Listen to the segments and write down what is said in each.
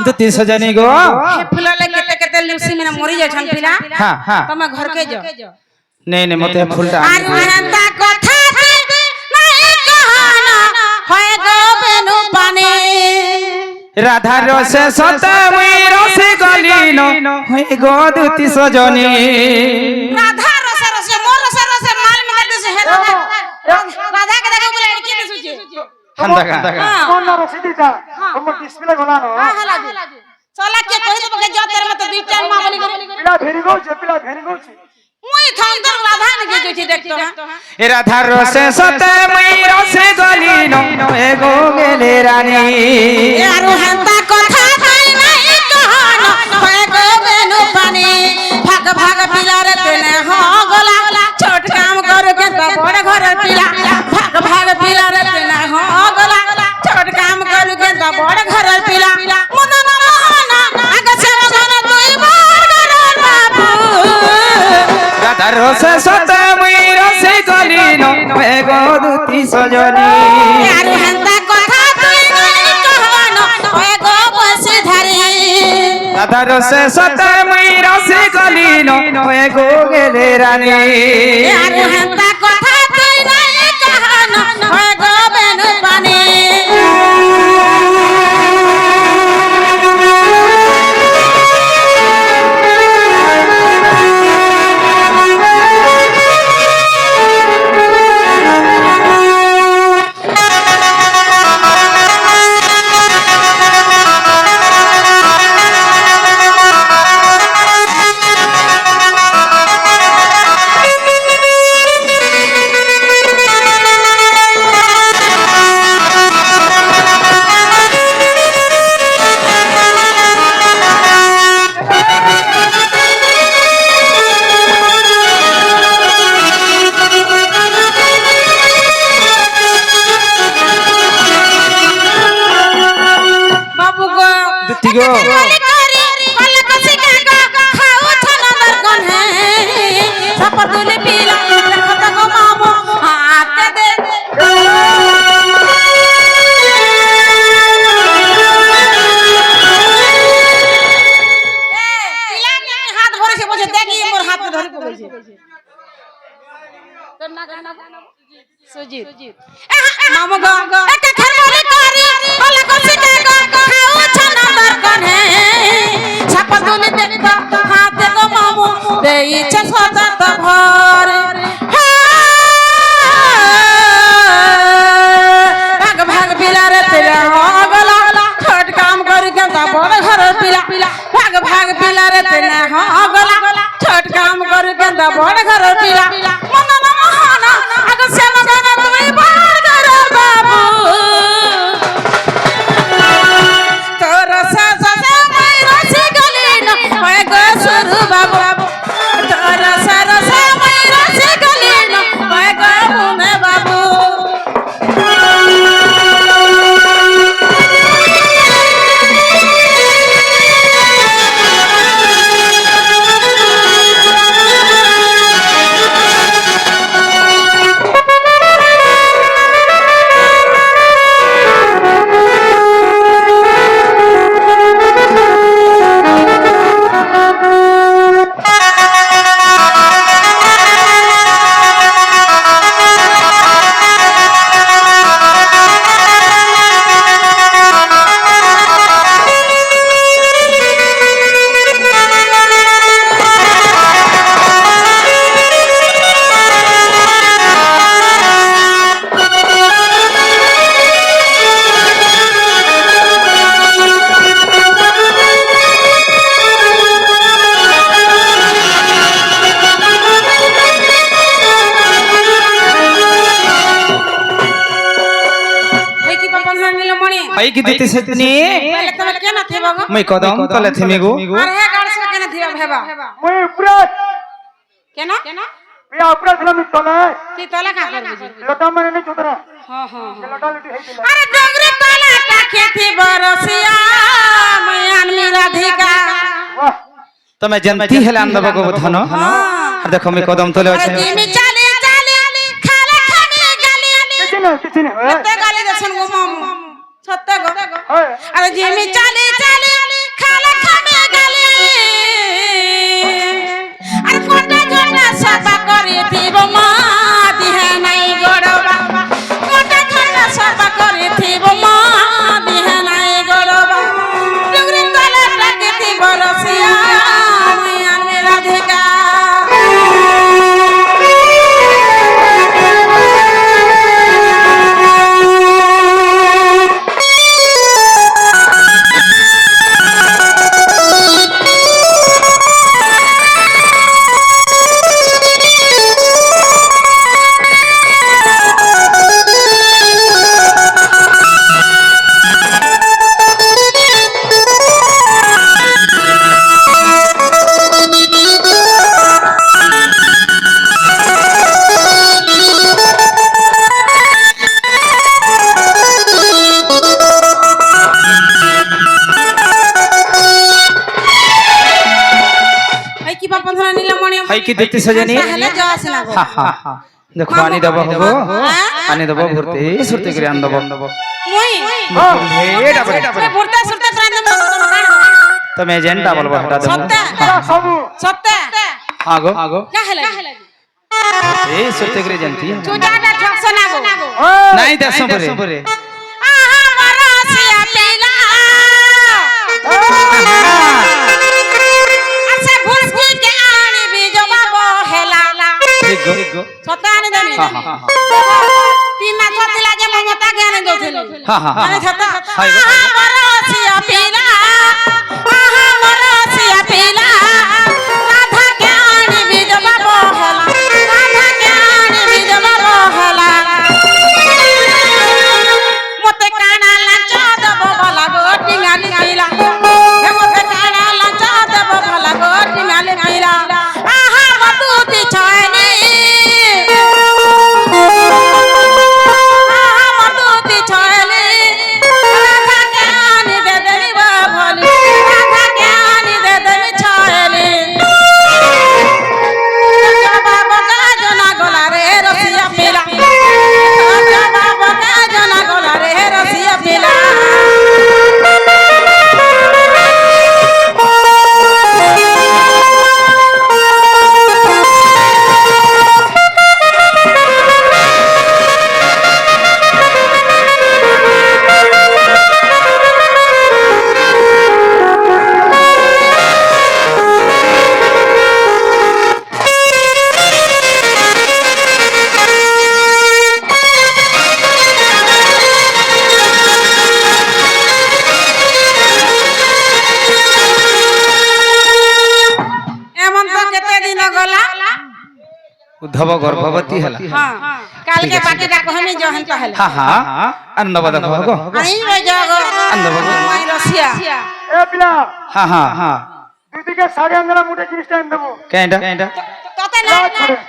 দুতি সজনী গো हे फुला ले केते केते लुसी में मरी जाय छन पिला हां हां तमे घर के जो नहीं नहीं मते फूलटा आरु हंता कथा नहीं कहना होय गो बेनु पानी राधा रसे सतमी रसे गलीन होय गो दुति सजनी राधा रसे रसे मोर रसे रसे माल में दे से हे राधा के देखो बोले लड़की ने सुचे हम देखा कौन ना रसीदीटा हम डिस्प्ले बनानो हां हला चला के कहि दे बके जो तेरे में तो 2 टाइम मां बोली पिला भेरी गौ छी मुई थान तो राधा ने के जोची देखतो ए राधा रसे सतमी रसे गलीन होय गो गेले रानी आरु हंता कथा नहीं कहना होय गो बेनु पानी भाग भाग पिला रे तने हो गला छोट काम कर के तो बड़ घर पिला भाग भाग पिला रे तने हो गला छोट काम कर के तो बड़ घर पिला मदन मोहना आगे से मदन दुई बार कर बाबू राधा रसे सतमी रसे गलीन होय गो दुति सजनी आरु हंता कथा नहीं कहना होय गो बसी धरी राधा रसे सतमी रसे गलीन होय गो गेले रानी आरु हंता कथा नहीं कहना होय गो बेनु पानी बाबू गो दुति गो खाली करी पल्ला कसी का खाओ छना दरकन है सपतुली पीला देखत गो मामो हाथ दे पीला के हाथ भरे से बोझे देखी मोर हाथ में धरि पबै छै करना करना सुजीत मामो गो एक खरवाली करी पल्ला कसी का खाओ छना दरकन है सपतुली देखत हाथ गो मामो देई छ सदा त भर भाग भाग पिला रे तेरा हो गला छोट काम कर के त बड़ घर पिला भाग भाग पिला रे तेरा हो गला छोट काम कर के त बड़ घर पिला मदन मोहना आगे से मदन तुई बार कर बाबू तोरा सा मैं रसी गली न होय गो सुरु बाबू तोरा सा मैं रसी गली न होय गो मुमे बाबू आई की देते सतनी पहले तमे केना थे बाबू मैं कदम तले थेमे गो अरे हे गाड़ से केना थे भेबा मैं पूरा केना या पूरा थला में तले ती तला का कर बुझी लटा में नहीं चुतरा हां हां लटा लटी है दिला अरे डोंगरी तला का खेती बरसिया मैं अनमी राधिका वाह तो मैं जनती है लान दबा को धनो देखो मैं कदम तले अरे আছে जिमी चाली खाले खानी गाली किछ नहीं ते गाली दसन गो मामू छत्ते गो अरे जिमी चाली মণি হাই কি দেখতে সজনি তাহলে যাস না গো। হা দেখো আনি দেব হবো আনি দেব ভর্তি সুরতে করে আন দেব মুই এটা বড় ভর্তা সুরতা প্রাণ তুমি এজেন্টটা বলবো হটা দেব সত্য সবু সত্য আগো কাহলে এই সুরতে করে জানতি চুটাটা ঠকছ না গো নাই দেশ পরে আহা মরাসিয়া পিলা আচ্ছা ভুসকি কে আনিবি জবাব হেলা ঠিক গো সত্য আনি দেবি হা তিন মাস হতে লাগে মমতা জ্ঞান দউছিল হা আরে সত্য হাই গো। আহা মরাসিয়া পিলা আহা মরাসিয়া পিলা রাধা কে আনিবি জবাব হেলা রাধা কে আনিবি জবাব হেলা মতে কানা লাঞ্চ দেব বলা গো টিঙ্গালি পিলা হে মতে কানা লাঞ্চ দেব বলা গো টিঙ্গালি পিলা আহা বতুতি ছয়নি আহা বতুতি ছয়নি রাধা জ্ঞানি দে দেবি ভলি রাধা জ্ঞানি দে দেবি ছয়নি বাবা গাজনা গলা রে রসিয়া পিলা বাবা গাজনা গলা রে রসিয়া পিলা এমন তো কেতে দিন গলা উদ্ধব গর্ভবতী হেলা হ্যাঁ কালকে পাকে ডাক হমি জহন তাহলে হা আন দেব দেখো গো আই রে জাগো আনন্দ বাবু। মাই রসিয়া এ পিলা হা দুদিকে সাড়ে আন্দোলন মুঠে জিনিসটা এনে দেবো কেনটা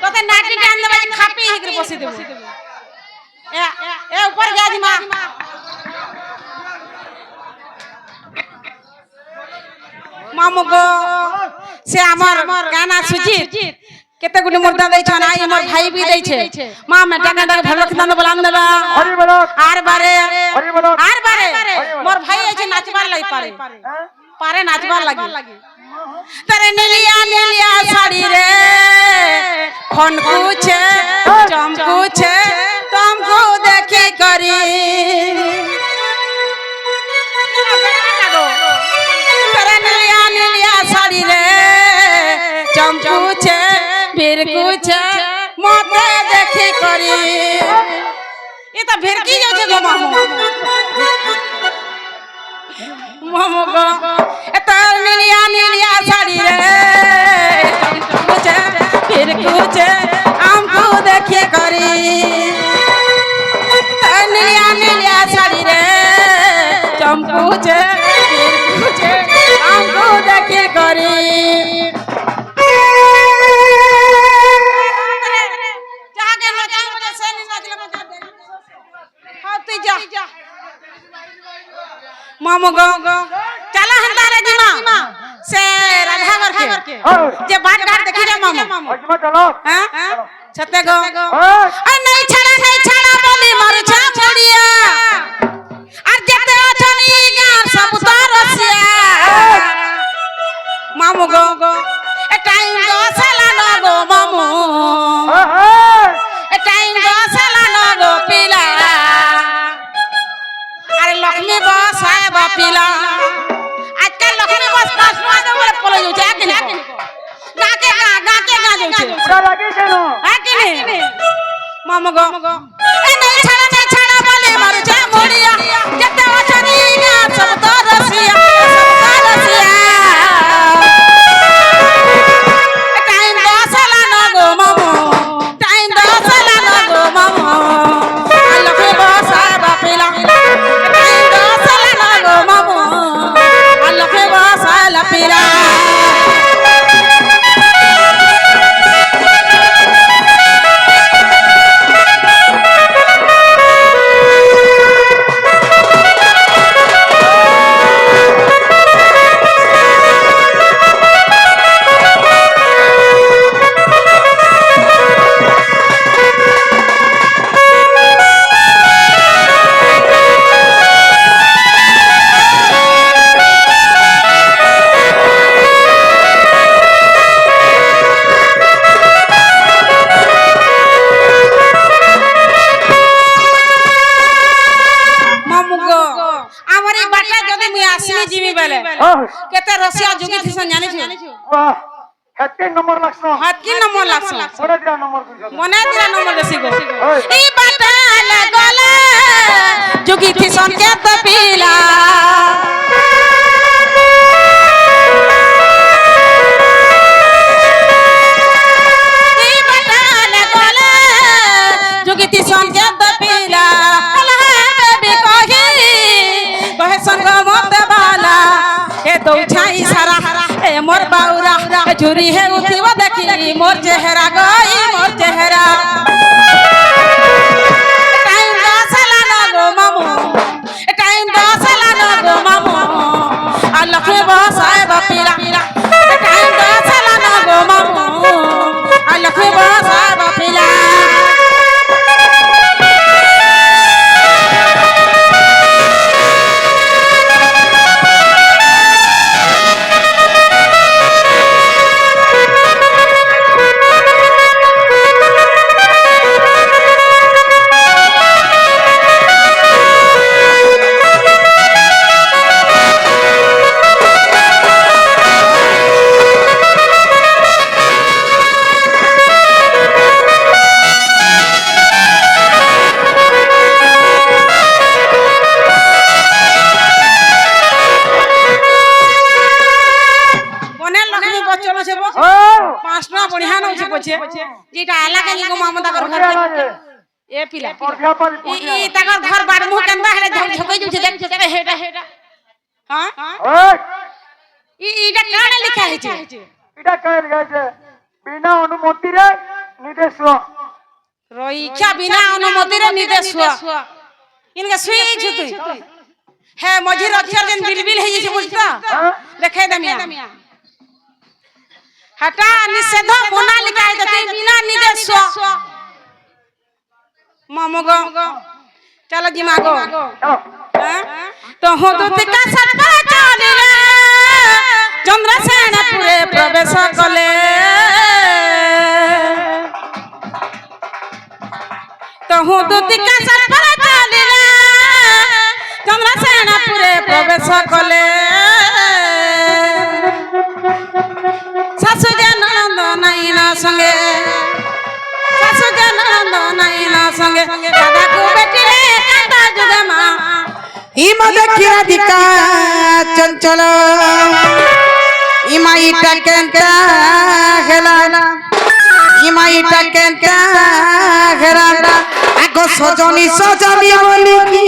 তোতে নাটি টান দেবে খাপি হিকরে বসি দেব এ উপর গাজি মা মামু গো সে আমার গানা সুজিত কেতে গুলি মুর্দা দেইছ না আমার ভাই বি দেইছে মা মে টাকা টাকা ভালো খান বলান দেবা হরি বলো আর বারে হরি বলো আর বারে মোর ভাই আছে নাচবার লাগি পারে পারে নাচবার লাগি তারে নীলিয়া নীলিয়া শাড়ি রে খনকুছে চমকুছে তুমকো দেখি করি তারে নীলিয়া নীলিয়া শাড়ি রে চমকুছে ভিরকুছে মতে দেখি করি এটা ভিরকি যাচ্ছে গো মামু মামু গো এটা নীলিয়া নীলিয়া শাড়ি রে চমকুছে ভিরকুছে আমকো দেখি করি নীলিয়া নীলিয়া শাড়ি রে চমকুছে ভিরকুছে আমকো দেখি করি जाके नचाऊ तो से नहीं नचले बजा दे हां तू जा मामू गो चला हंदा रे जीमा से राधावर के जे बाट घाट देखि रे मामू हजमा चलो हां छते गो हां आ नहीं छड़ा बोली मर छा मुड़िया আর যেতে আছনি গার সব তার রসিয়া মামু গো এ টাইম গো সালা না গো মামু এ টাইম গো সালা না গো পিলা আরে লক্ষ্মী বস হয় বা পিলা আজকাল লক্ষ্মী বস পাস না দে বলে পলে যাচ্ছে একদিন গাকে গা যাচ্ছে পুরা লাগে কেন একদিন মামু গো এ नहीं छड़ा बोले मर जा मुड़िया যেতে আছনি গার সব তার রসিয়া টাইম গো সালা না গো মামু টাইম গো সালা না গো মামু লক্ষ্মী বস হয় বা পিলা টাইম গো সালা না গো মামু লক্ষ্মী বস হয় লা পিলা জিমি বেলে কেতে রসিয়া যুগি থিসন জানিছু বাহ হেতে নম্বর লাগছো হাত কি নম্বর লাগছ ওরে দিরা নম্বর কইছো মনে দিলা নম্বর বেশি গো ওই এই বাটালে গলে যুগি থিসন কেতে পিলা এই বাটালে গলে যুগি থিসন কেতে পিলা संग मत बाला ए दो छाई सारा ए मोर बाउरा चुरी है उठीवा देखी मोर चेहरा गई मोर चेहरा टाइम दसला न गो मामू टाइम दसला न गो मामू आ लखने बसाए बापीला टाइम दसला न गो मामू आ लखने बसाए बापीला जेटा आला के को मामदा कर घर ए पिला ई तकर घर बाड़ मुह केनबा हेले झकई जुछ देख हेटा हां ओए इटा काने लिखा है छे এটা কাল গাইছে বিনা অনুমতি রে নির্দেশ রইখা বিনা অনুমতি রে নির্দেশ ইনকে সুই ছুতুই হে মঝির অক্ষর যেন বিলবিল হই যাচ্ছে বুঝতো দেখাই দামিয়া हटा निषेध मोना लिखाई देते बिना निदेश मामगो चलो जी मागो तो हो दूत का सत्ता चले चंद्रसेनपुरे प्रवेश कले तो हो दूत का सत्ता चले चंद्रसेनपुरे प्रवेश कले सासु जनंद नैना संगे सासु जनंद नैना संगे दादा को बेटी रे कांता जुगमा इमा देखी राधिका चंचल इमा इटा केंता हेला इमा इटा केंता हेला आगो सजनी सजनी बोली की